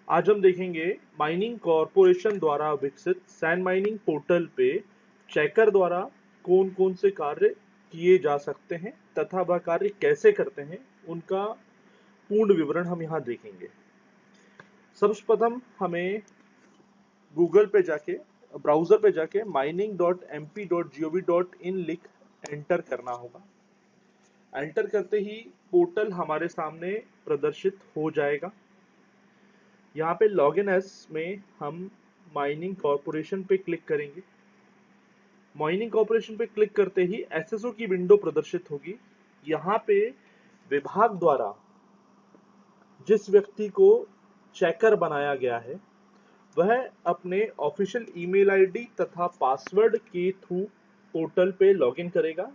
आज हम देखेंगे माइनिंग कॉरपोरेशन द्वारा विकसित सैंड माइनिंग पोर्टल पे चेकर द्वारा कौन कौन से कार्य किए जा सकते हैं तथा वह कार्य कैसे करते हैं, उनका पूर्ण विवरण हम यहाँ देखेंगे। सर्वप्रथम हमें गूगल पे जाके, ब्राउजर पे जाके mining.mp.gov.in लिख एंटर करना होगा। एंटर करते ही पोर्टल हमारे सामने प्रदर्शित हो जाएगा। यहाँ पे लॉगिन एस में हम माइनिंग कॉरपोरेशन पे क्लिक करेंगे। माइनिंग कॉरपोरेशन पे क्लिक करते ही एसएसओ की विंडो प्रदर्शित होगी। यहाँ पे विभाग द्वारा जिस व्यक्ति को चेकर बनाया गया है वह अपने ऑफिशियल ईमेल आईडी तथा पासवर्ड के थ्रू पोर्टल पे लॉगिन करेगा।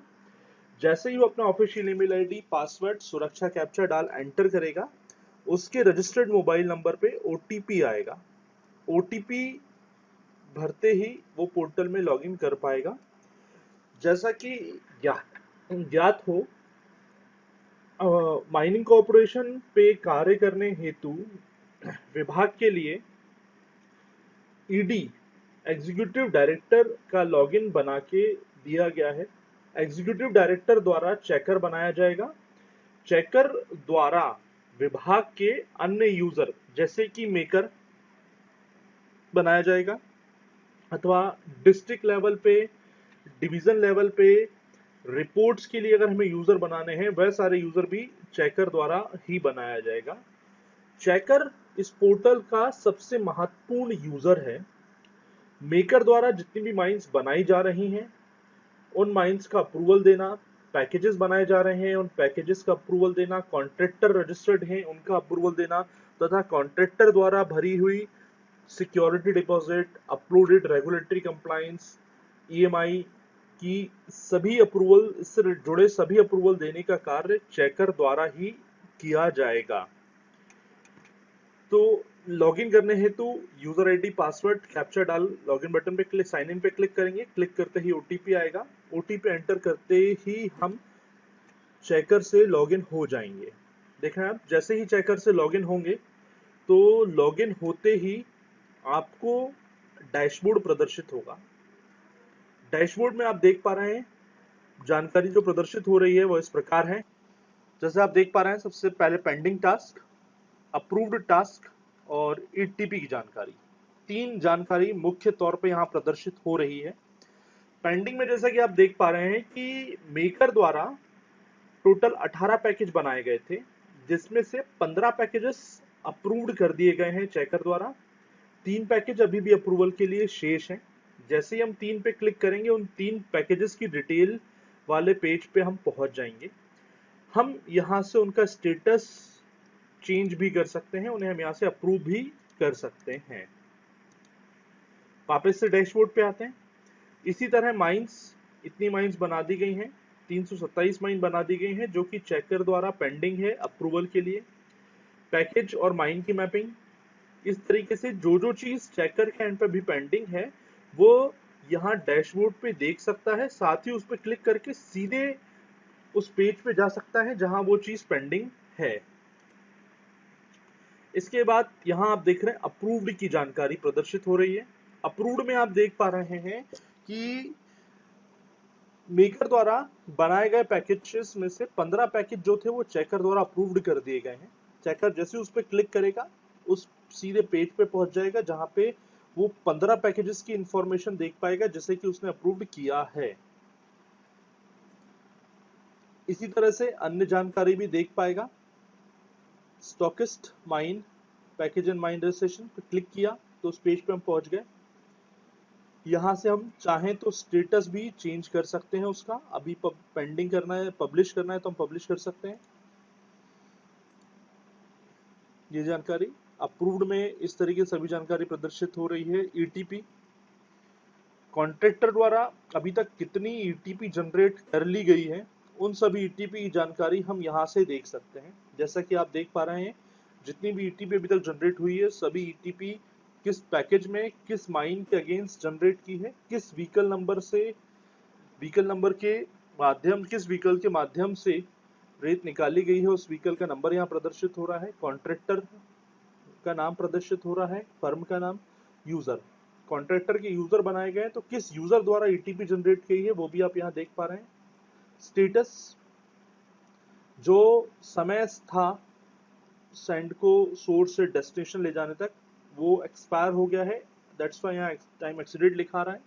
जैसे ही वो अपना ऑफिशियल ईमेल आईडी, पासवर्ड, सुरक्षा कैप्चा डाल एंटर करेगा, उसके रजिस्टर्ड मोबाइल नंबर पे ओटीपी आएगा। ओटीपी भरते ही वो पोर्टल में लॉगिन कर पाएगा। जैसा कि ज्ञात हो, माइनिंग कॉरपोरेशन पे कार्य करने हेतु विभाग के लिए ईडी एग्जीक्यूटिव डायरेक्टर का लॉगिन बना के दिया गया है। एग्जीक्यूटिव डायरेक्टर द्वारा चेकर बनाया जाएगा। चेकर द्वारा विभाग के अन्य यूजर जैसे कि मेकर बनाया जाएगा अथवा डिस्ट्रिक्ट लेवल पे, डिवीजन लेवल पे रिपोर्ट्स के लिए अगर हमें यूजर बनाने हैं, वह सारे यूजर भी चेकर द्वारा ही बनाया जाएगा। चेकर इस पोर्टल का सबसे महत्वपूर्ण यूजर है। मेकर द्वारा जितनी भी माइंस बनाई जा रही हैं उन माइंस का अप्रूवल देना, पैकेजेस बनाए जा रहे हैं उन पैकेजेस का अप्रूवल देना, कॉन्ट्रैक्टर रजिस्टर्ड हैं उनका अप्रूवल देना तथा कॉन्ट्रैक्टर द्वारा भरी हुई security deposit, uploaded regulatory compliance, EMI की सभी अप्रूवल, इससे जुड़े सभी अप्रूवल देने का कार्य चेकर द्वारा ही किया जाएगा। तो लॉगिन करने हेतु यूजर आईडी, पासवर्ड, कैप्चा डाल लॉगिन बटन पे क्लिक, साइन इन पे क्लिक करेंगे। क्लिक करते ही ओटीपी आएगा। ओटीपी एंटर करते ही हम चेकर से लॉगिन हो जाएंगे। देखें आप, जैसे ही चेकर से लॉगिन होंगे तो लॉगिन होते ही आपको डैशबोर्ड प्रदर्शित होगा। डैशबोर्ड में आप देख पा रहे हैं जानकारी जो प्रदर्शित हो रही है वो इस प्रकार है। जैसे आप देख पा रहे हैं, सबसे पहले पेंडिंग टास्क, अप्रूव्ड टास्क और ईटीपी की जानकारी, तीन जानकारी मुख्य तौर पे यहाँ प्रदर्शित हो रही है। पेंडिंग में जैसा कि आप देख पा रहे हैं कि मेकर द्वारा टोटल 18 पैकेज बनाए गए थे, जिसमें से 15 पैकेजेस अप्रूव्ड कर दिए गए हैं चेकर द्वारा। 3 पैकेज अभी भी अप्रूवल के लिए शेष हैं। जैसे ही हम 3 पे क्लिक करेंगे, उन 3 पैकेजेस की डिटेल वाले पेज पे हम पहुंच जाएंगे। हम यहाँ से उनका स्टेटस चेंज भी कर सकते हैं, उन्हें हम यहाँ से अप्रूव भी कर सकते हैं। वापस से डैशबोर्ड पे आते हैं। इसी तरह माइंस, इतनी माइंस बना दी गई हैं, 327 माइन बना दी गई हैं जो कि चेकर द्वारा पेंडिंग है अप्रूवल के लिए। पैकेज और माइन की मैपिंग, इस तरीके से जो जो चीज चेकर के एंड पे भी पेंडिंग है वो यहाँ डैशबोर्ड पे देख सकता है। साथ ही उस पर क्लिक करके सीधे उस पेज पे जा सकता है जहां वो चीज पेंडिंग है। इसके बाद यहाँ आप देख रहे हैं अप्रूव्ड की जानकारी प्रदर्शित हो रही है। अप्रूव्ड में आप देख पा रहे हैं कि मेकर द्वारा बनाए गए पैकेजेस में से 15 पैकेज जो थे वो चेकर द्वारा अप्रूव्ड कर दिए गए हैं। चेकर जैसे उस पर क्लिक करेगा उस सीधे पेज पे पहुंच जाएगा जहां पे वो 15 पैकेजेस की इंफॉर्मेशन देख पाएगा जैसे कि उसने अप्रूव्ड किया है। इसी तरह से अन्य जानकारी भी देख पाएगा। Stockist mine, package and mine registration पे क्लिक किया तो उस पेज पे हम पहुंच गए। यहाँ से हम चाहें तो स्टेटस भी चेंज कर सकते हैं उसका। अभी पेंडिंग करना है, पब्लिश करना है तो हम पब्लिश कर सकते हैं। ये जानकारी अप्रूव्ड में इस तरीके से सभी जानकारी प्रदर्शित हो रही है। ईटीपी, कॉन्ट्रैक्टर द्वारा अभी तक कितनी ईटीपी जनरेट कर ली गई है उन सभी ईटीपी की जानकारी हम यहाँ से देख सकते हैं। जैसा कि आप देख पा रहे हैं, जितनी भी ईटीपी अभी तक जनरेट हुई है सभी ईटीपी किस पैकेज में, किस माइन के अगेंस्ट जनरेट की है, किस व्हीकल नंबर से, व्हीकल नंबर के माध्यम, किस व्हीकल के माध्यम से रेत निकाली गई है, उस व्हीकल का नंबर यहाँ प्रदर्शित हो रहा है। कॉन्ट्रैक्टर का नाम प्रदर्शित हो रहा है, फर्म का नाम, यूजर, कॉन्ट्रैक्टर के यूजर बनाए गए हैं, तो किस यूजर द्वारा ईटीपी जनरेट की है वो भी आप यहाँ देख पा रहे हैं। स्टेटस, जो समय था सेंड को सोर्स से डेस्टिनेशन ले जाने तक, वो एक्सपायर हो गया है, दैट्स वाई यहाँ टाइम एक्सीडेड लिखा रहा है।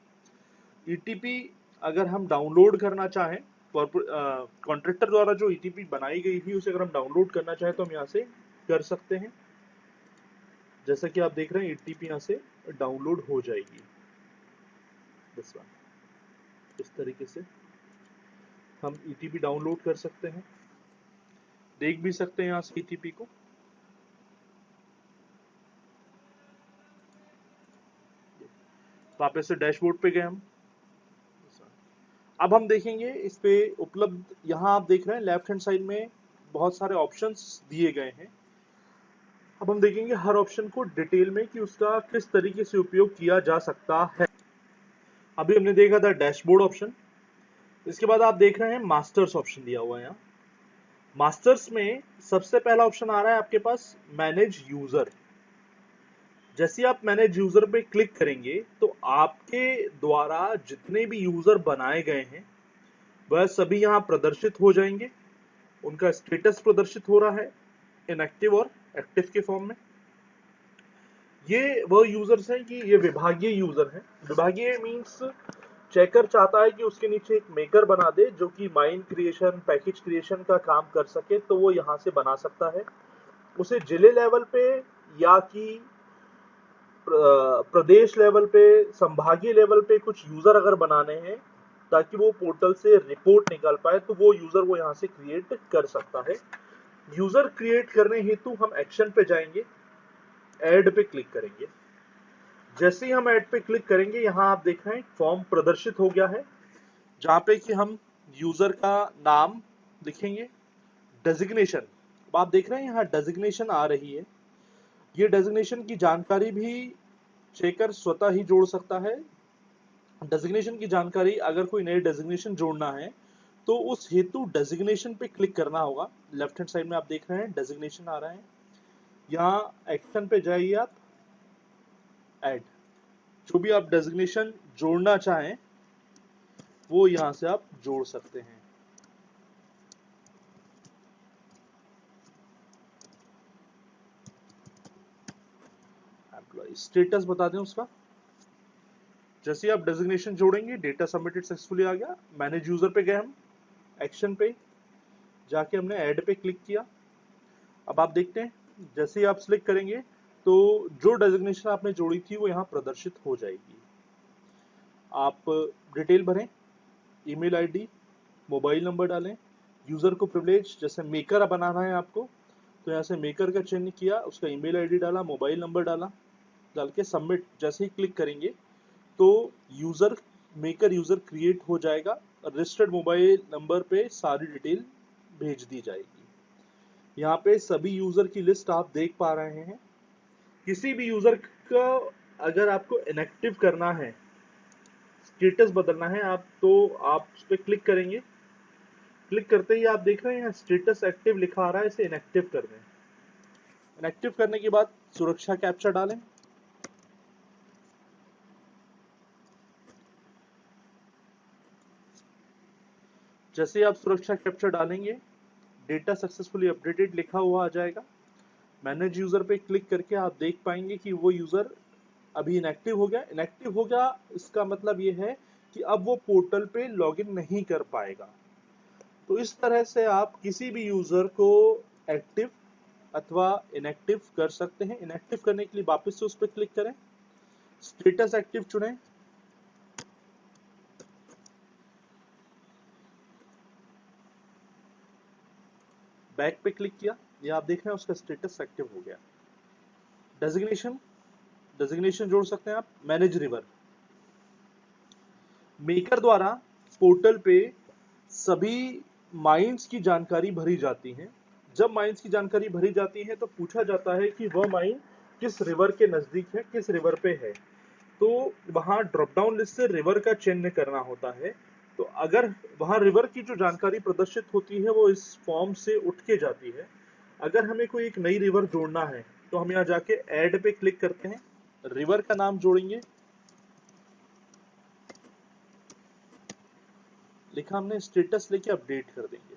ईटीपी अगर हम डाउनलोड करना चाहें, कॉन्ट्रैक्टर द्वारा जो ईटीपी बनाई गई थी उसे अगर हम डाउनलोड करना चाहें तो हम यहाँ से कर सकते हैं। जैसा कि आप देख रहे हैं ईटीपी यहाँ से डाउनलोड हो जाएगी, इस तरीके से हम ईटीपी डाउनलोड कर सकते हैं, देख भी सकते हैं यहाँ से ईटीपी को। वापस से डैशबोर्ड पे गए हम। अब हम देखेंगे इस पे उपलब्ध, यहाँ आप देख रहे हैं लेफ्ट हैंड साइड में बहुत सारे ऑप्शंस दिए गए हैं। अब हम देखेंगे हर ऑप्शन को डिटेल में कि उसका किस तरीके से उपयोग किया जा सकता है। अभी हमने देखा था डैशबोर्ड ऑप्शन, इसके बाद आप देख रहे हैं मास्टर्स ऑप्शन दिया हुआ है। यहाँ मास्टर्स में सबसे पहला ऑप्शन आ रहा है आपके पास मैनेज यूजर। जैसे आप मैनेज यूजर पे क्लिक करेंगे तो आपके द्वारा जितने भी यूजर बनाए गए हैं वह सभी यहाँ प्रदर्शित हो जाएंगे। उनका स्टेटस प्रदर्शित हो रहा है इनएक्टिव और एक्टिव के फॉर्म में। ये वह यूजर्स हैं कि ये विभागीय यूजर हैं। विभागीय मींस चेकर चाहता है कि उसके नीचे एक मेकर बना दे जो कि माइन क्रिएशन, पैकेज क्रिएशन का काम कर सके, तो वो यहाँ से बना सकता है। उसे जिले लेवल पे या कि प्रदेश लेवल पे, संभागीय लेवल पे कुछ यूजर अगर बनाने हैं ताकि वो पोर्टल से रिपोर्ट निकाल पाए, तो वो यूजर वो यहाँ से क्रिएट कर सकता है। यूजर क्रिएट करने हेतु हम एक्शन पे जाएंगे, ऐड पे क्लिक करेंगे। जैसे ही हम ऐड पे क्लिक करेंगे यहाँ आप देख रहे हैं फॉर्म प्रदर्शित हो गया है, जहां पे कि हम यूजर का नाम लिखेंगे, डेजिग्नेशन। अब आप देख रहे हैं यहाँ डेजिग्नेशन आ रही है। ये डेजिग्नेशन की जानकारी भी चेकर स्वतः ही जोड़ सकता है। डेजिग्नेशन की जानकारी अगर कोई नई डेजिग्नेशन जोड़ना है तो उस हेतु डेजिग्नेशन पे क्लिक करना होगा। लेफ्ट हैंड साइड में आप देख रहे हैं डेजिग्नेशन आ रहा है, यहाँ एक्शन पे जाइए आप, ऐड। जो भी आप डेजिग्नेशन जोड़ना चाहें वो यहां से आप जोड़ सकते हैं। एम्प्लॉय स्टेटस बता दें उसका। जैसे आप डेजिग्नेशन जोड़ेंगे, डेटा सबमिटेड सक्सेसफुली आ गया। मैनेज यूजर पे गए हम, एक्शन पे जाके हमने ऐड पे क्लिक किया। अब आप देखते हैं जैसे ही आप सिलेक्ट करेंगे तो जो डेजिग्नेशन आपने जोड़ी थी वो यहाँ प्रदर्शित हो जाएगी। आप डिटेल भरें, ईमेल आईडी, मोबाइल नंबर डालें, यूजर को प्रिविलेज, जैसे मेकर बनाना है आपको तो यहाँ से मेकर का चयन किया, उसका ईमेल आईडी डाला, मोबाइल नंबर डाला, डाल के सबमिट जैसे ही क्लिक करेंगे तो यूजर, मेकर यूजर क्रिएट हो जाएगा। रजिस्टर्ड मोबाइल नंबर पे सारी डिटेल भेज दी जाएगी। यहाँ पे सभी यूजर की लिस्ट आप देख पा रहे हैं। किसी भी यूजर का अगर आपको इनएक्टिव करना है, स्टेटस बदलना है आप, तो आप उस पर क्लिक करेंगे। क्लिक करते ही आप देख रहे हैं यहाँ स्टेटस एक्टिव लिखा आ रहा है, इसे इनएक्टिव कर दें। इनएक्टिव करने के बाद सुरक्षा कैप्चा डालें। जैसे आप सुरक्षा कैप्चा डालेंगे डेटा सक्सेसफुली अपडेटेड लिखा हुआ आ जाएगा। मैनेज यूजर पे क्लिक करके आप देख पाएंगे कि वो यूजर अभी इनएक्टिव हो गया। इनएक्टिव हो गया इसका मतलब ये है कि अब वो पोर्टल पे लॉगिन नहीं कर पाएगा। तो इस तरह से आप किसी भी यूजर को एक्टिव अथवा इनएक्टिव कर सकते हैं। इनएक्टिव करने के लिए वापस से उस पर क्लिक करें, स्टेटस एक्टिव चुनें, बैक पे क्लिक किया, ये आप देख रहे हैं उसका स्टेटस एक्टिव हो गया। डेजिग्नेशन, डेजिग्नेशन जोड़ सकते हैं आप, मैनेज रिवर। मेकर द्वारा पोर्टल पे सभी माइंस की जानकारी भरी जाती है। जब माइंस की जानकारी भरी जाती है तो पूछा जाता है कि वह माइन किस रिवर के नजदीक है, किस रिवर पे है, तो वहां ड्रॉप डाउन लिस्ट से रिवर का चयन करना होता है। तो अगर वहां रिवर की जो जानकारी प्रदर्शित होती है वो इस फॉर्म से उठ के जाती है। अगर हमें कोई एक नई रिवर जोड़ना है तो हम यहाँ जाके ऐड पे क्लिक करते हैं, रिवर का नाम जोड़ेंगे, लिखा हमने स्टेटस, लेके अपडेट कर देंगे।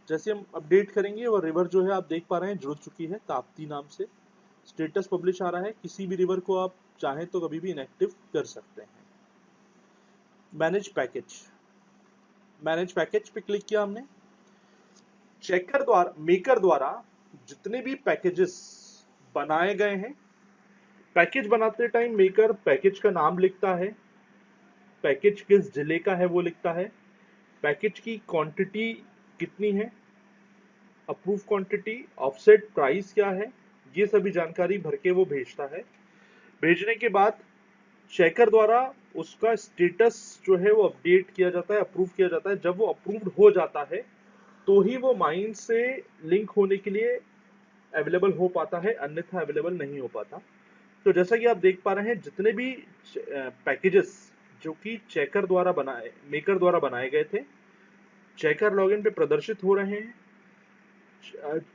जैसे हम अपडेट करेंगे वो रिवर जो है आप देख पा रहे हैं जुड़ चुकी है ताप्ती नाम से। स्टेटस पब्लिश आ रहा है, किसी भी रिवर को आप चाहें तो कभी भी इनएक्टिव कर सकते हैं। मैनेज पैकेज, मैनेज पैकेज पे क्लिक किया हमने। चेकर द्वारा, मेकर द्वारा जितने भी पैकेजेस बनाए गए हैं, पैकेज बनाते टाइम मेकर पैकेज का नाम लिखता है, पैकेज किस जिले का है वो लिखता है, पैकेज की क्वांटिटी कितनी है, अप्रूव क्वांटिटी, ऑफसेट प्राइस क्या है, ये सभी जानकारी भर के वो भेजता है। भेजने के बाद चेकर द्वारा उसका स्टेटस जो है वो अपडेट किया जाता है, अप्रूव किया जाता है। जब वो अप्रूव्ड हो जाता है तो ही वो माइन से लिंक होने के लिए अवेलेबल हो पाता है, अन्यथा अवेलेबल नहीं हो पाता। तो जैसा कि आप देख पा रहे हैं, जितने भी पैकेजेस जो कि चेकर द्वारा बनाए, मेकर द्वारा बनाए गए थे, चेकर लॉगिन पे प्रदर्शित हो रहे हैं।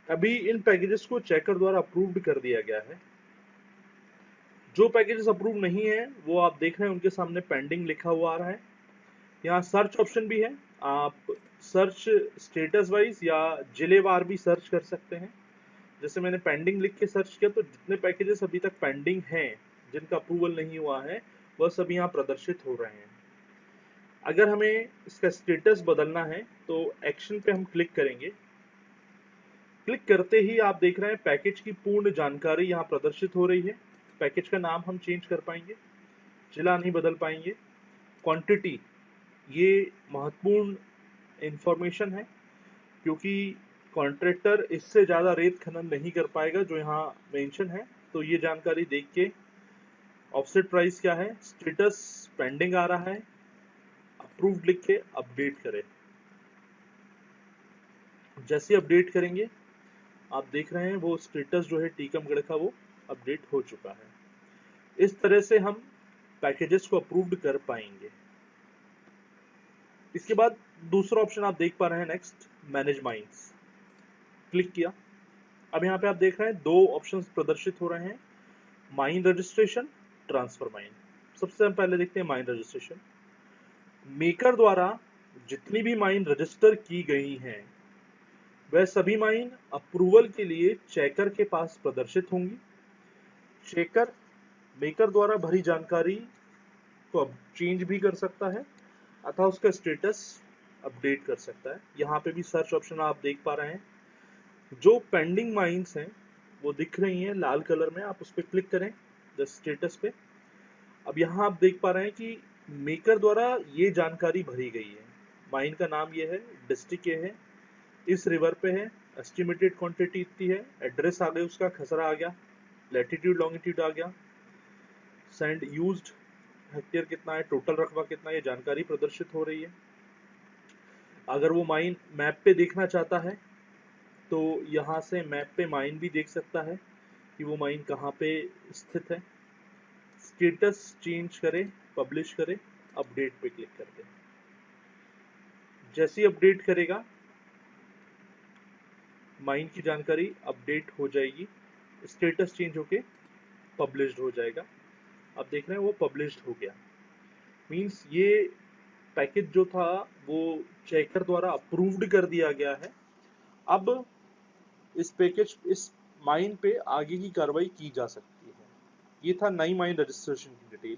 अभी इन पैकेजेस को चेकर द्वारा अप्रूव्ड कर दिया गया है। जो पैकेजेस अप्रूव नहीं है वो आप देख रहे हैं उनके सामने पेंडिंग लिखा हुआ आ रहा है। यहाँ सर्च ऑप्शन भी है, आप सर्च स्टेटस वाइज या जिलेवार भी सर्च कर सकते हैं। जैसे मैंने पेंडिंग लिख के सर्च किया तो जितने पैकेजेस अभी तक पेंडिंग हैं, जिनका अप्रूवल नहीं हुआ है, वह सब यहाँ प्रदर्शित हो रहे हैं। अगर हमें इसका स्टेटस बदलना है तो एक्शन पे हम क्लिक करेंगे। क्लिक करते ही आप देख रहे हैं पैकेज की पूर्ण जानकारी यहाँ प्रदर्शित हो रही है। पैकेज का नाम हम चेंज कर पाएंगे, जिला नहीं बदल पाएंगे। क्वांटिटी, ये महत्वपूर्ण इंफॉर्मेशन है क्योंकि कॉन्ट्रैक्टर इससे ज़्यादा रेत खनन नहीं कर पाएगा जो यहाँ मेंशन है। तो ये जानकारी देख के ऑफसेट प्राइस क्या है, स्टेटस पेंडिंग आ रहा है, अप्रूव्ड लिख के अपडेट करें। जैसे अपडेट करेंगे आप देख रहे हैं वो स्टेटस जो है टीकमगढ़ का वो अपडेट हो चुका है। इस तरह से हम पैकेजेस को अप्रूव्ड कर पाएंगे। इसके बाद दूसरा ऑप्शन आप देख पा रहे हैं, नेक्स्ट मैनेज माइंस, क्लिक किया। अब यहाँ पे आप देख रहे हैं दो ऑप्शंस प्रदर्शित हो रहे हैं, माइन रजिस्ट्रेशन, ट्रांसफर माइन। सबसे हम पहले देखते हैं माइन रजिस्ट्रेशन। मेकर द्वारा जितनी भी माइन रजिस्टर की गई हैं वह सभी माइन अप्रूवल के लिए चेकर के पास प्रदर्शित होंगी। चेकर मेकर द्वारा भरी जानकारी को अब चेंज भी कर सकता है अथवा उसका स्टेटस अपडेट कर सकता है। यहाँ पे भी सर्च ऑप्शन आप देख पा रहे हैं, जो पेंडिंग माइंस हैं वो दिख रही हैं लाल कलर में, आप उस पर क्लिक करें द स्टेटस पे। अब यहाँ आप देख पा रहे हैं कि मेकर द्वारा ये जानकारी भरी गई है, माइन का नाम ये है, डिस्ट्रिक्ट ये है, इस रिवर पे है, एस्टिमेटेड क्वांटिटी इतनी है, एड्रेस आ गया उसका, खसरा आ गया, लैटिट्यूड लॉन्गिट्यूड आ गया, सैंड यूज्ड हेक्टेयर कितना है, टोटल रकबा कितना है, ये जानकारी प्रदर्शित हो रही है। अगर वो माइन मैप पे देखना चाहता है तो यहाँ से मैप पे माइन भी देख सकता है कि वो माइन कहाँ पे स्थित है। स्टेटस चेंज करें, पब्लिश करें, अपडेट पे क्लिक कर दें। जैसे ही अपडेट करेगा माइन की जानकारी अपडेट हो जाएगी, स्टेटस चेंज होके पब्लिश्ड हो जाएगा। आप देख रहे हैं वो पब्लिश्ड हो गया। मींस ये पैकेज जो था वो चेकर द्वारा अप्रूव्ड कर दिया गया है। अब इस पैकेज, इस माइन पे आगे की कार्रवाई की जा सकती है। ये था नई माइन रजिस्ट्रेशन की डिटेल।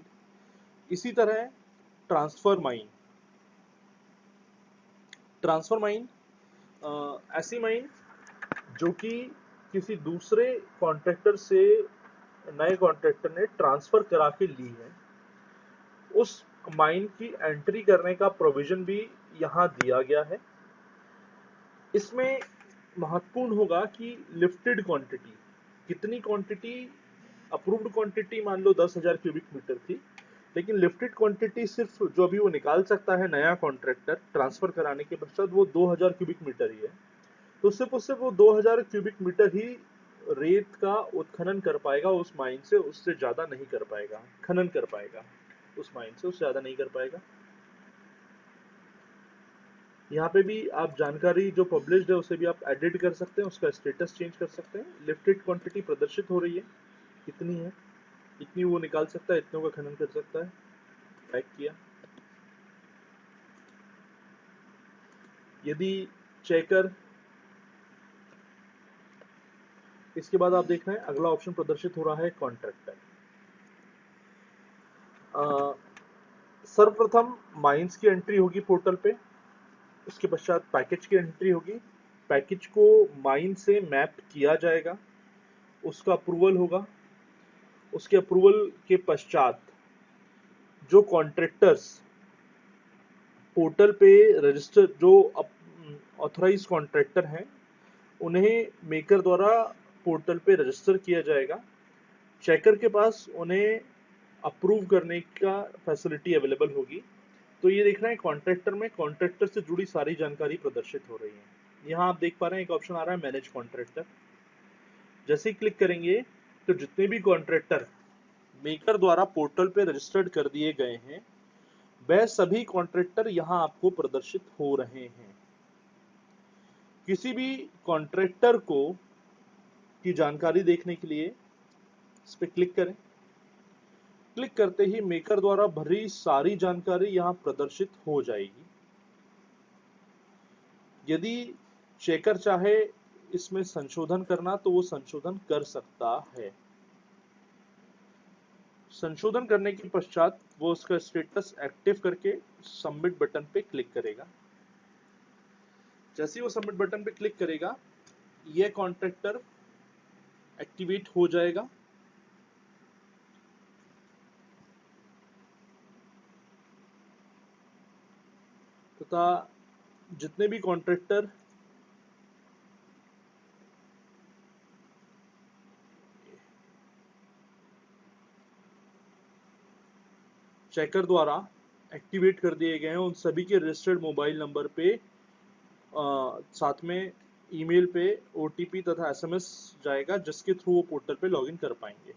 इसी तरह ट्रांसफर माइन, ट्रांसफर माइन ऐसी माइन जो कि किसी दूसरे कॉन्ट्रैक्टर से नए कॉन्ट्रैक्टर ने ट्रांसफर करा के ली है, उस माइन की एंट्री करने का प्रोविजन भी यहाँ दिया गया है। इसमें महत्वपूर्ण होगा कि लिफ्टेड क्वांटिटी, कितनी क्वांटिटी, अप्रूव्ड क्वांटिटी मान लो 10,000 क्यूबिक मीटर थी, लेकिन लिफ्टेड क्वांटिटी सिर्फ जो अभी वो निकाल सकता है नया कॉन्ट्रैक्टर ट्रांसफर कराने के पश्चात वो 2,000 क्यूबिक मीटर ही है। तो सिर्फ उससे वो 2,000 क्यूबिक मीटर ही रेत का उत्खनन कर पाएगा उस माइन से, उससे ज्यादा नहीं कर पाएगा, खनन कर पाएगा उस माइन से, उससे ज्यादा नहीं कर पाएगा। यहाँ पे भी आप जानकारी जो पब्लिश्ड है उसे भी आप एडिट कर सकते हैं, उसका स्टेटस चेंज कर सकते हैं। लिफ्टेड क्वांटिटी प्रदर्शित हो रही है, कितनी है, इतनी वो निकाल सकता है, इतनों का खनन कर सकता है। पैक किया। यदि चेकर, इसके बाद आप देख रहे हैं अगला ऑप्शन प्रदर्शित हो रहा है कॉन्ट्रैक्टर। सर्वप्रथम माइंस की एंट्री होगी पोर्टल पे, उसके पश्चात पैकेज की एंट्री होगी। पैकेज को माइन से मैप किया जाएगा, उसका अप्रूवल होगा। उसके अप्रूवल के पश्चात जो कॉन्ट्रैक्टर्स पोर्टल पे रजिस्टर, जो ऑथराइज कॉन्ट्रैक्टर हैं, उन्हें मेकर द्वारा पोर्टल पे रजिस्टर किया जाएगा। चेकर के पास उन्हें अप्रूव करने का फैसिलिटी अवेलेबल होगी। तो ये देख रहे हैं कॉन्ट्रैक्टर में कॉन्ट्रैक्टर से जुड़ी सारी जानकारी प्रदर्शित हो रही है। यहाँ आप देख पा रहे हैं एक ऑप्शन आ रहा है मैनेज कॉन्ट्रैक्टर। जैसे ही क्लिक करेंगे तो जितने भी कॉन्ट्रैक्टर मेकर द्वारा पोर्टल पे रजिस्टर्ड कर दिए गए हैं, वह सभी कॉन्ट्रैक्टर यहाँ आपको प्रदर्शित हो रहे हैं। किसी भी कॉन्ट्रैक्टर को की जानकारी देखने के लिए इस पे क्लिक करें। क्लिक करते ही मेकर द्वारा भरी सारी जानकारी यहाँ प्रदर्शित हो जाएगी। यदि चेकर चाहे इसमें संशोधन करना तो वो संशोधन कर सकता है। संशोधन करने के पश्चात वो उसका स्टेटस एक्टिव करके सबमिट बटन पे क्लिक करेगा। जैसे ही वो सबमिट बटन पे क्लिक करेगा, यह कॉन्ट्रैक्टर एक्टिवेट हो जाएगा। तथा जितने भी कॉन्ट्रैक्टर चेकर द्वारा एक्टिवेट कर दिए गए हैं, उन सभी के रजिस्टर्ड मोबाइल नंबर पे साथ में ईमेल पे ओटीपी तथा एसएमएस जाएगा, जिसके थ्रू वो पोर्टल पे लॉगिन कर पाएंगे।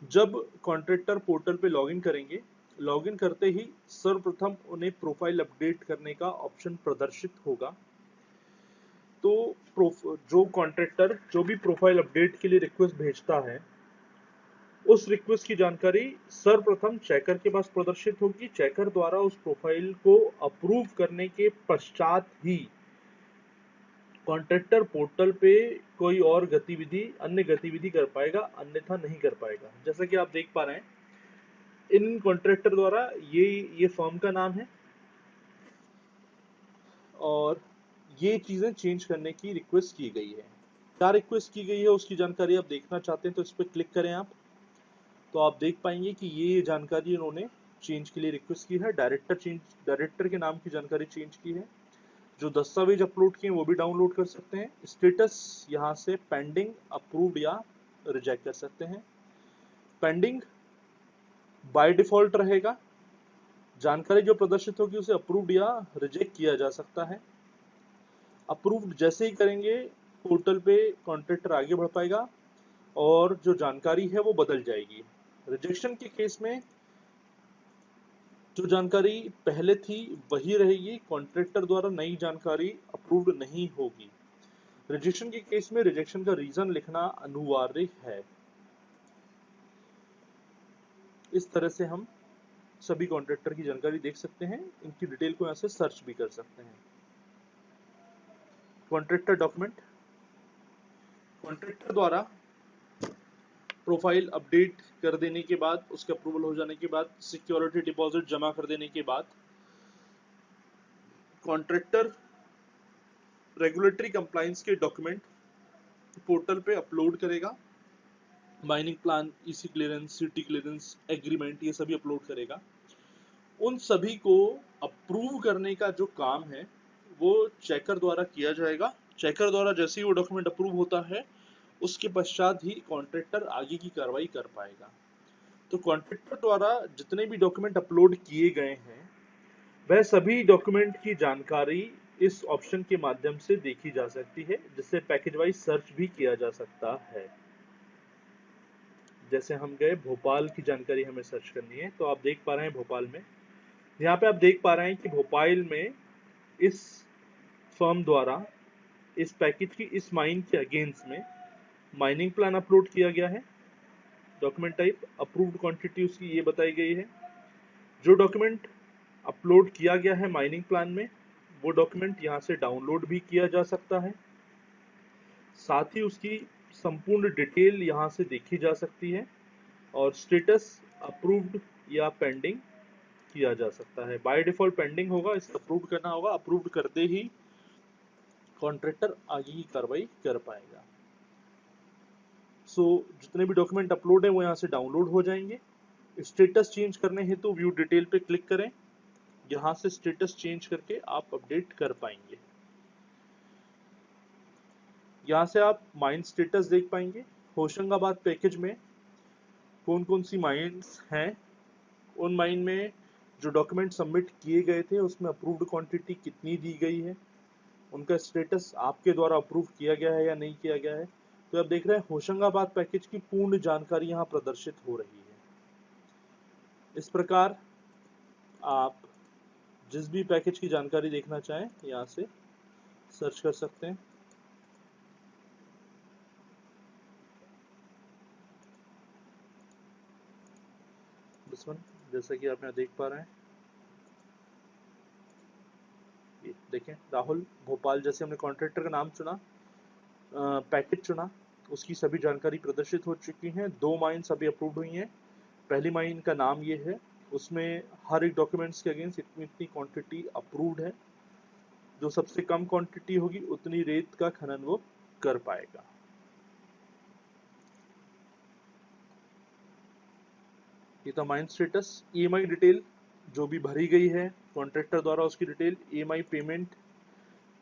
जब कॉन्ट्रैक्टर पोर्टल पे लॉगिन करेंगे, लॉगिन करते ही सर्वप्रथम उन्हें प्रोफाइल अपडेट करने का ऑप्शन प्रदर्शित होगा। तो जो कॉन्ट्रैक्टर जो भी प्रोफाइल अपडेट के लिए रिक्वेस्ट भेजता है, उस रिक्वेस्ट की जानकारी सर्वप्रथम चेकर के पास प्रदर्शित होगी। चेकर द्वारा उस प्रोफाइल को अप्रूव करने के पश्चात ही कॉन्ट्रैक्टर पोर्टल पे कोई और गतिविधि, अन्य गतिविधि कर पाएगा, अन्यथा नहीं कर पाएगा। जैसा कि आप देख पा रहे हैं इन कॉन्ट्रैक्टर द्वारा ये फर्म का नाम है और ये चीजें चेंज करने की रिक्वेस्ट की गई है। क्या रिक्वेस्ट की गई है उसकी जानकारी आप देखना चाहते हैं तो इस पर क्लिक करें आप, तो आप देख पाएंगे कि ये जानकारी इन्होंने चेंज के लिए रिक्वेस्ट की है। डायरेक्टर के नाम की जानकारी चेंज की है। जो दस्तावेज अपलोड किए वो भी डाउनलोड कर सकते हैं। स्टेटस यहाँ से पेंडिंग, अप्रूव्ड या रिजेक्ट कर सकते हैं। पेंडिंग बाय डिफॉल्ट रहेगा, जानकारी जो प्रदर्शित होगी उसे अप्रूव्ड या रिजेक्ट किया जा सकता है। अप्रूव्ड जैसे ही करेंगे पोर्टल पे कॉन्ट्रैक्टर आगे बढ़ पाएगा और जो जानकारी है वो बदल जाएगी। रिजेक्शन के केस में जो जानकारी पहले थी वही रहेगी, कॉन्ट्रैक्टर द्वारा नई जानकारी अप्रूव्ड नहीं होगी। रिजेक्शन के केस में रिजेक्शन का रीजन लिखना अनिवार्य है। इस तरह से हम सभी कॉन्ट्रैक्टर की जानकारी देख सकते हैं। इनकी डिटेल को यहाँ से सर्च भी कर सकते हैं। कॉन्ट्रैक्टर डॉक्यूमेंट, कॉन्ट्रैक्टर द्वारा प्रोफाइल अपडेट कर देने के बाद, उसके अप्रूवल हो जाने के बाद, सिक्योरिटी डिपॉजिट जमा कर देने के बाद कॉन्ट्रैक्टर रेगुलेटरी कंप्लायंस के डॉक्यूमेंट पोर्टल पे अपलोड करेगा। Mining plan, EC clearance, city clearance, agreement, ये सभी अपलोड करेगा। उन सभी को अप्रूव करने का जो काम है वो चेकर द्वारा किया जाएगा। चेकर द्वारा जैसे ही वो डॉक्यूमेंट अप्रूव होता है उसके पश्चात ही कॉन्ट्रैक्टर आगे की कार्रवाई कर पाएगा। तो कॉन्ट्रैक्टर द्वारा जितने भी डॉक्यूमेंट अपलोड किए गए हैं वह सभी डॉक्यूमेंट की जानकारी इस ऑप्शन के माध्यम से देखी जा सकती है, जिससे पैकेज वाइज सर्च भी किया जा सकता है। जैसे हम गए भोपाल की जानकारी हमें सर्च करनी है, तो आप देख पा रहे हैं भोपाल में यहाँ पे आप देख पा रहे हैं कि भोपाल में इस फर्म द्वारा इस पैकेज की इस माइन के अगेंस्ट में माइनिंग प्लान अपलोड किया गया है। डॉक्यूमेंट टाइप अप्रूव्ड क्वांटिटी उसकी ये बताई गई है। जो डॉक्यूमेंट अपलोड किया गया है माइनिंग प्लान में, वो डॉक्यूमेंट यहाँ से डाउनलोड भी किया जा सकता है। साथ ही उसकी संपूर्ण डिटेल यहाँ से देखी जा सकती है और स्टेटस अप्रूव्ड या पेंडिंग किया जा सकता है। बाय डिफॉल्ट पेंडिंग होगा, इसे अप्रूव्ड करना होगा। अप्रूव्ड करते ही कॉन्ट्रैक्टर आगे की कार्रवाई कर पाएगा। जितने भी डॉक्यूमेंट अपलोड है वो यहाँ से डाउनलोड हो जाएंगे। स्टेटस चेंज करने हेतु व्यू डिटेल पे क्लिक करें। यहाँ से स्टेटस चेंज करके आप अपडेट कर पाएंगे। यहाँ से आप माइन स्टेटस देख पाएंगे। होशंगाबाद पैकेज में कौन कौन सी माइंस हैं, उन माइन में जो डॉक्यूमेंट सबमिट किए गए थे उसमें अप्रूव्ड क्वांटिटी कितनी दी गई है, उनका स्टेटस आपके द्वारा अप्रूव किया गया है या नहीं किया गया है। तो आप देख रहे हैं होशंगाबाद पैकेज की पूर्ण जानकारी यहाँ प्रदर्शित हो रही है। इस प्रकार आप जिस भी पैकेज की जानकारी देखना चाहें यहाँ से सर्च कर सकते हैं। दिस वन, जैसा कि आप यहाँ देख पा रहे हैं, ये देखें राहुल भोपाल, जैसे हमने कॉन्ट्रैक्टर का नाम चुना, पैकेज चुना, उसकी सभी जानकारी प्रदर्शित हो चुकी हैं। 2 माइंस अभी अप्रूव हुई हैं। पहली माइन का नाम ये है, उसमें हर एक डॉक्यूमेंट्स के अगेंस्ट इतनी इतनी क्वांटिटी अप्रूव्ड है। जो सबसे कम क्वांटिटी होगी उतनी रेत का खनन वो कर पाएगा। ये था माइन स्टेटस। ईएमआई डिटेल जो भी भरी गई है कॉन्ट्रैक्टर द्वारा, उसकी डिटेल, ईएमआई पेमेंट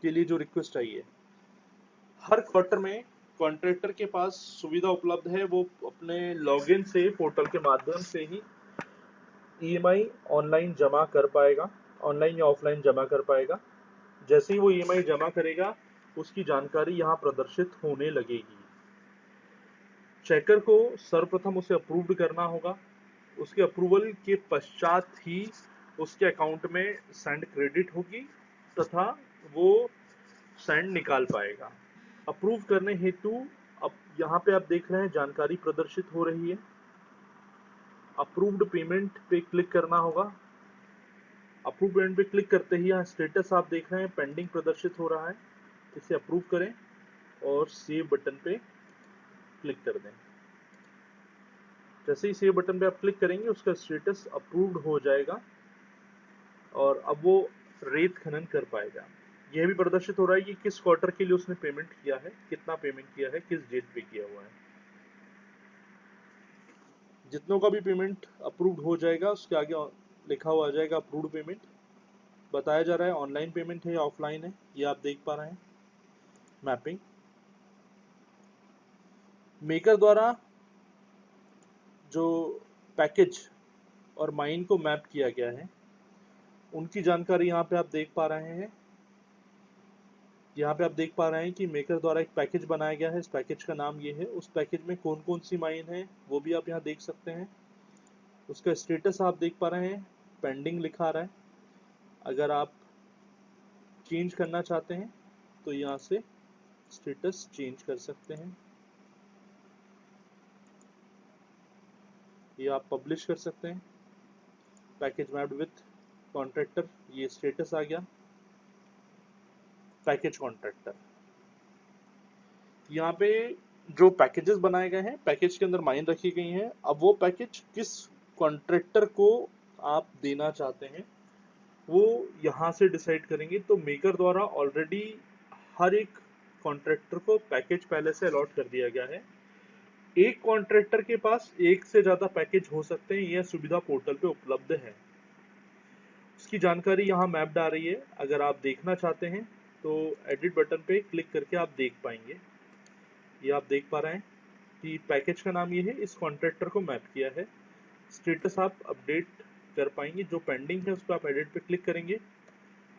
के लिए जो रिक्वेस्ट आई है। हर क्वार्टर में कॉन्ट्रैक्टर के पास सुविधा उपलब्ध है, वो अपने लॉगिन से पोर्टल के माध्यम से ही ईएमआई ऑनलाइन जमा कर पाएगा, ऑनलाइन या ऑफलाइन जमा कर पाएगा। जैसे ही वो ईएमआई जमा करेगा उसकी जानकारी यहाँ प्रदर्शित होने लगेगी। चेकर को सर्वप्रथम उसे अप्रूव्ड करना होगा। उसके अप्रूवल के पश्चात ही उसके अकाउंट में सेंड क्रेडिट होगी तथा वो सेंड निकाल पाएगा। अप्रूव करने हेतु अब यहाँ पे आप देख रहे हैं जानकारी प्रदर्शित हो रही है। अप्रूव्ड पेमेंट पे क्लिक करना होगा। अप्रूव पेमेंट पे क्लिक करते ही यहाँ स्टेटस आप देख रहे हैं पेंडिंग प्रदर्शित हो रहा है। इसे अप्रूव करें और सेव बटन पे क्लिक कर दें। जैसे ही सेव बटन पे आप क्लिक करेंगे उसका स्टेटस अप्रूव्ड हो जाएगा और अब वो रेत खनन कर पाएगा। यह भी प्रदर्शित हो रहा है कि किस क्वार्टर के लिए उसने पेमेंट किया है, कितना पेमेंट किया है, किस डेट पे किया हुआ है। जितनों का भी पेमेंट अप्रूव्ड हो जाएगा उसके आगे लिखा हुआ आ जाएगा अप्रूव्ड पेमेंट। बताया जा रहा है ऑनलाइन पेमेंट है या ऑफलाइन है, ये आप देख पा रहे हैं। मैपिंग मेकर द्वारा जो पैकेज और माइन को मैप किया गया है उनकी जानकारी यहाँ पे आप देख पा रहे हैं। यहाँ पे आप देख पा रहे हैं कि मेकर द्वारा एक पैकेज बनाया गया है। इस पैकेज का नाम ये है। उस पैकेज में कौन कौन सी माइन है वो भी आप यहाँ देख सकते हैं। उसका स्टेटस आप देख पा रहे हैं, पेंडिंग लिखा रहा है। अगर आप चेंज करना चाहते हैं तो यहाँ से स्टेटस चेंज कर सकते हैं। ये आप पब्लिश कर सकते हैं। पैकेज मैप्ड विथ कॉन्ट्रैक्टर, ये स्टेटस आ गया पैकेज कॉन्ट्रैक्टर। यहाँ पे जो पैकेजेस बनाए गए हैं, पैकेज के अंदर माइन रखी गई हैं। अब वो पैकेज किस कॉन्ट्रैक्टर को आप देना चाहते हैं वो यहाँ से डिसाइड करेंगे। तो मेकर द्वारा ऑलरेडी हर एक कॉन्ट्रैक्टर को पैकेज पहले से अलॉट कर दिया गया है। एक कॉन्ट्रैक्टर के पास एक से ज्यादा पैकेज हो सकते हैं, यह सुविधा पोर्टल पे उपलब्ध है। उसकी जानकारी यहाँ मैप्ड आ रही है। अगर आप देखना चाहते हैं तो एडिट बटन पे क्लिक करके आप देख पाएंगे। ये आप देख पा रहे हैं कि पैकेज का नाम ये है, इस कॉन्ट्रैक्टर को मैप किया है। स्टेटस आप अपडेट कर पाएंगे। जो पेंडिंग है उस पर आप एडिट पे क्लिक करेंगे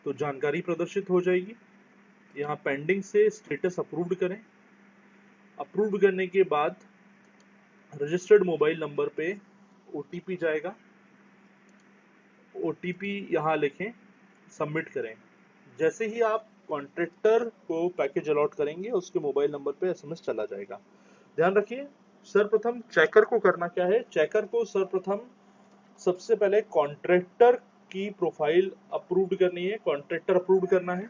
तो जानकारी प्रदर्शित हो जाएगी। यहाँ पेंडिंग से स्टेटस अप्रूव्ड करें। अप्रूव्ड करने के बाद रजिस्टर्ड मोबाइल नंबर पे ओटीपी जाएगा। OTP यहाँ लिखें, सबमिट करें। जैसे ही आप कॉन्ट्रैक्टर को पैकेज अलॉट करेंगे उसके मोबाइल नंबर पे SMS चला जाएगा। ध्यान रखिए, सर्वप्रथम चेकर को करना क्या है, चेकर को सर्वप्रथम सबसे पहले कॉन्ट्रैक्टर की प्रोफाइल अप्रूव्ड करनी है, कॉन्ट्रैक्टर अप्रूव्ड करना है।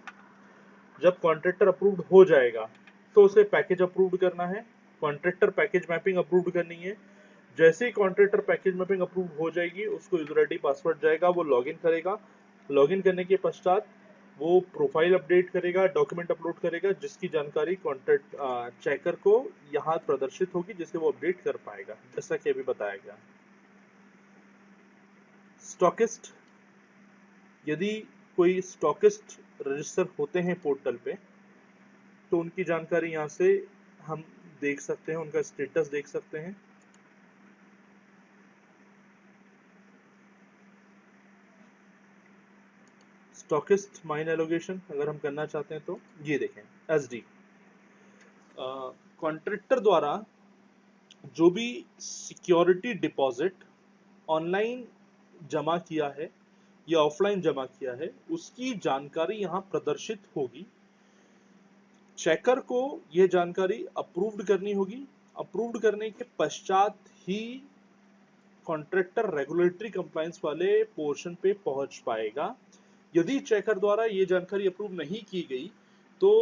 जब कॉन्ट्रैक्टर अप्रूव्ड हो जाएगा तो उसे पैकेज अप्रूव्ड करना है, कॉन्ट्रैक्टर पैकेज मैपिंग अप्रूव्ड करनी है। जैसे ही कॉन्ट्रैक्टर पैकेज मैपिंग अप्रूव हो जाएगी उसको यूजर आईडी पासवर्ड जाएगा, वो लॉगिन करेगा। लॉगिन करने के पश्चात वो प्रोफाइल अपडेट करेगा, डॉक्यूमेंट अपलोड करेगा, जिसकी जानकारी कॉन्ट्रैक्ट चेकर को यहाँ प्रदर्शित होगी, जिसे वो अपडेट कर पाएगा, जैसा कि अभी बताया गया। स्टॉकिस्ट, यदि कोई स्टॉकिस्ट रजिस्टर होते हैं पोर्टल पे तो उनकी जानकारी यहाँ से हम देख सकते हैं, उनका स्टेटस देख सकते हैं। स्टॉकिस्ट माइन एलोकेशन अगर हम करना चाहते हैं तो ये देखें, SD कॉन्ट्रैक्टर द्वारा जो भी सिक्योरिटी डिपॉजिट ऑनलाइन जमा किया है या ऑफलाइन जमा किया है उसकी जानकारी यहाँ प्रदर्शित होगी। चेकर को यह जानकारी अप्रूव्ड करनी होगी। अप्रूव्ड करने के पश्चात ही कॉन्ट्रैक्टर रेगुलेटरी कंप्लायंस वाले पोर्शन पे पहुंच पाएगा। यदि चेकर द्वारा ये जानकारी अप्रूव नहीं की गई तो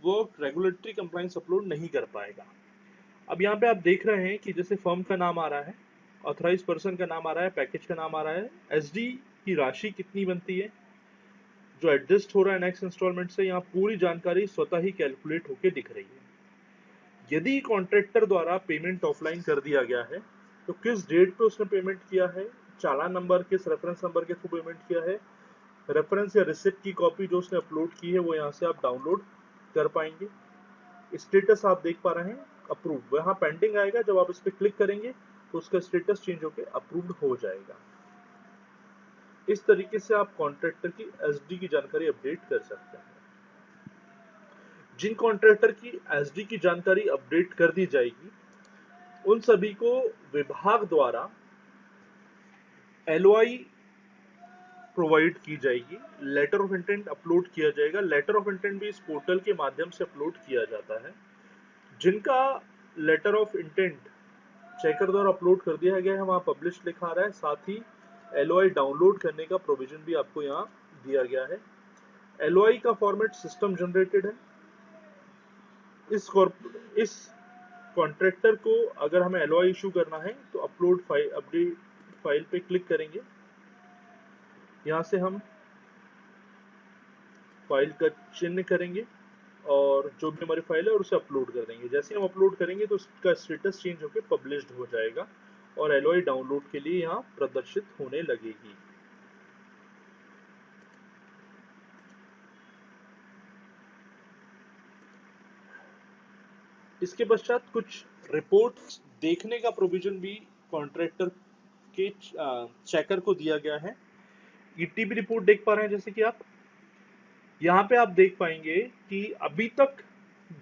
वो रेगुलेटरी कंप्लायंस अपलोड नहीं कर पाएगा। अब यहाँ पे आप देख रहे हैं कि जैसे फर्म का नाम आ रहा है, ऑथराइज पर्सन का नाम आ रहा है, पैकेज का नाम आ रहा है, SD की राशि कितनी बनती है, जो एडजस्ट हो रहा है नेक्स्ट इंस्टॉलमेंट से, यहाँ पूरी जानकारी स्वतः ही कैलकुलेट होकर दिख रही है। यदि कॉन्ट्रैक्टर द्वारा पेमेंट ऑफलाइन कर दिया गया है तो किस डेट पे उसने पेमेंट किया है, चालान नंबर किस रेफरेंस नंबर के थ्रू पेमेंट किया है, रेफरेंस या रिसिप्ट की कॉपी जो उसने अपलोड की है वो यहाँ से आप डाउनलोड कर पाएंगे। स्टेटस आप देख पा रहे हैं अप्रूव, यहाँ पेंडिंग आएगा, जब आप इस पर क्लिक करेंगे तो उसका स्टेटस चेंज होकर अप्रूव्ड हो जाएगा। इस तरीके से आप कॉन्ट्रैक्टर की SD की जानकारी अपडेट कर सकते हैं। जिन कॉन्ट्रैक्टर की SD की जानकारी अपडेट कर दी जाएगी उन सभी को विभाग द्वारा LOI प्रोवाइड की जाएगी, लेटर ऑफ इंटेंट अपलोड किया जाएगा। लेटर ऑफ इंटेंट भी इस पोर्टल के माध्यम से अपलोड किया जाता है। जिनका लेटर ऑफ इंटेंट चेकर द्वारा अपलोड कर दिया गया है वहां पब्लिश लिखा रहा है, साथ ही LOI डाउनलोड करने का प्रोविजन भी आपको यहाँ दिया गया है। LOI का फॉर्मेट सिस्टम जनरेटेड है। इस कॉन्ट्रैक्टर को अगर हमें LOI इशू करना है तो अपलोड फाइल अपडेट फाइल पे क्लिक करेंगे, यहाँ से हम फाइल का चिन्ह करेंगे और जो भी हमारी फाइल है और उसे अपलोड कर देंगे। जैसे हम अपलोड करेंगे तो उसका स्टेटस चेंज होकर पब्लिश्ड हो जाएगा और LOI डाउनलोड के लिए यहाँ प्रदर्शित होने लगेगी। इसके पश्चात कुछ रिपोर्ट्स देखने का प्रोविजन भी कॉन्ट्रैक्टर के चेकर को दिया गया है। ETP रिपोर्ट देख पा रहे हैं, जैसे कि आप यहाँ पे आप देख पाएंगे कि अभी तक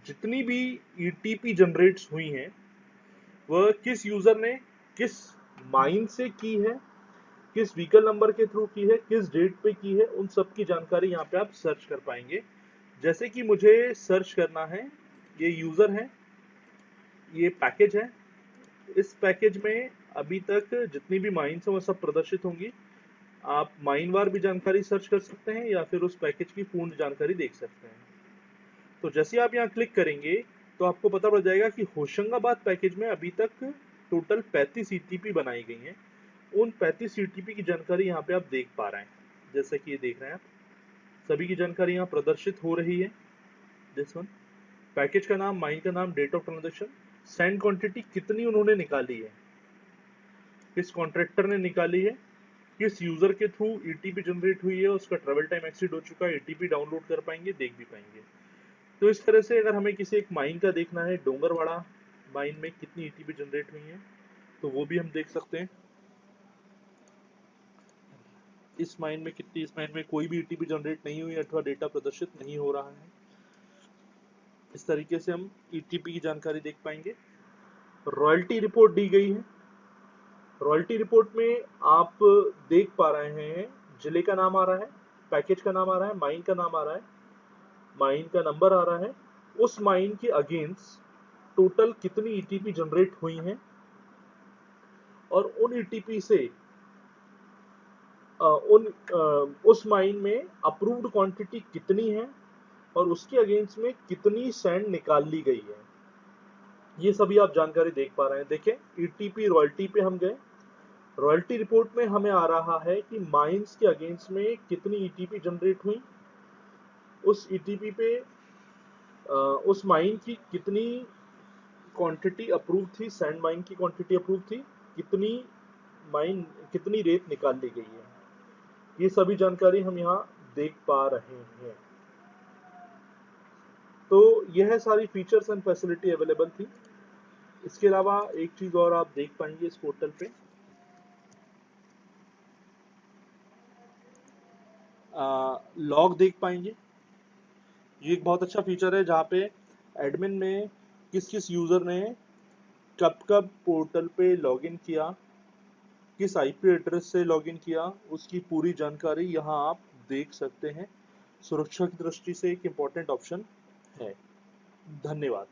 जितनी भी ETP जनरेट्स हुई हैं वह किस यूजर ने किस माइन से की है, किस व्हीकल नंबर के थ्रू की है, किस डेट पे की है, उन सब की जानकारी यहाँ पे आप सर्च कर पाएंगे। जैसे कि मुझे सर्च करना है, ये यूजर है, ये पैकेज है, इस पैकेज में अभी तक जितनी भी माइन्स हैं वो सब प्रदर्शित होंगी। आप माइनवार भी जानकारी सर्च कर सकते हैं या फिर उस पैकेज की पूर्ण जानकारी देख सकते हैं। तो जैसे आप यहाँ क्लिक करेंगे तो आपको पता पड़ जाएगा कि होशंगाबाद पैकेज में अभी तक टोटल 35 ETP बनाई गई हैं। उन 35 ETP की जानकारी यहाँ पे आप देख पा रहे हैं, जैसे कि ये देख रहे हैं आप, सभी की जानकारी यहाँ प्रदर्शित हो रही है। दिस वन, पैकेज का नाम, माइन का नाम, date of transaction, sand quantity कितनी उन्होंने निकाली है, किस कॉन्ट्रैक्टर ने निकाली है, किस यूजर के थ्रू ETP जनरेट हुई है, उसका ट्रेवल टाइम एक्सीड हो चुका है, ETP डाउनलोड कर पाएंगे, देख भी पाएंगे। तो इस तरह से अगर हमें किसी एक माइन का देखना है, डोंगरवाड़ा माइन में कितनी ETP जनरेट हुई है तो वो भी हम देख सकते हैं। इस माइन में कितनी, इस माइन में कोई भी ETP जनरेट नहीं हुई अथवा डेटा प्रदर्शित नहीं हो रहा है। इस तरीके से हम ETP की जानकारी देख पाएंगे। रॉयल्टी रिपोर्ट दी गई है। रॉयल्टी रिपोर्ट में आप देख पा रहे हैं जिले का नाम आ रहा है, पैकेज का नाम आ रहा है, माइन का नाम आ रहा है, माइन का नंबर आ रहा है, उस माइन के अगेंस्ट टोटल कितनी ईटीपी जनरेट हुई हैं और उन ईटीपी से उस माइन में अप्रूव्ड क्वांटिटी कितनी है और उसके अगेंस्ट में कितनी सैंड निकाल ली गई है, ये सभी आप जानकारी देख पा रहे हैं। देखें, ईटीपी रॉयल्टी पे हम गए, रॉयल्टी रिपोर्ट में हमें आ रहा है कि माइंस के अगेंस्ट में कितनी ईटीपी जनरेट हुई, उस ईटीपी पे उस माइन की कितनी क्वांटिटी अप्रूव थी, सैंड माइन की क्वांटिटी अप्रूव थी, कितनी माइन कितनी रेत निकाल ली गई है, ये सभी जानकारी हम यहाँ देख पा रहे हैं। तो यह सारी फीचर्स एंड फैसिलिटी अवेलेबल थी। इसके अलावा एक चीज और आप देख पाएंगे इस पोर्टल पे, लॉग देख पाएंगे। ये एक बहुत अच्छा फीचर है जहाँ पे एडमिन में किस किस यूजर ने कब कब पोर्टल पे लॉगिन किया, किस आईपी एड्रेस से लॉगिन किया, उसकी पूरी जानकारी यहाँ आप देख सकते हैं। सुरक्षा की दृष्टि से एक इम्पोर्टेंट ऑप्शन है। धन्यवाद।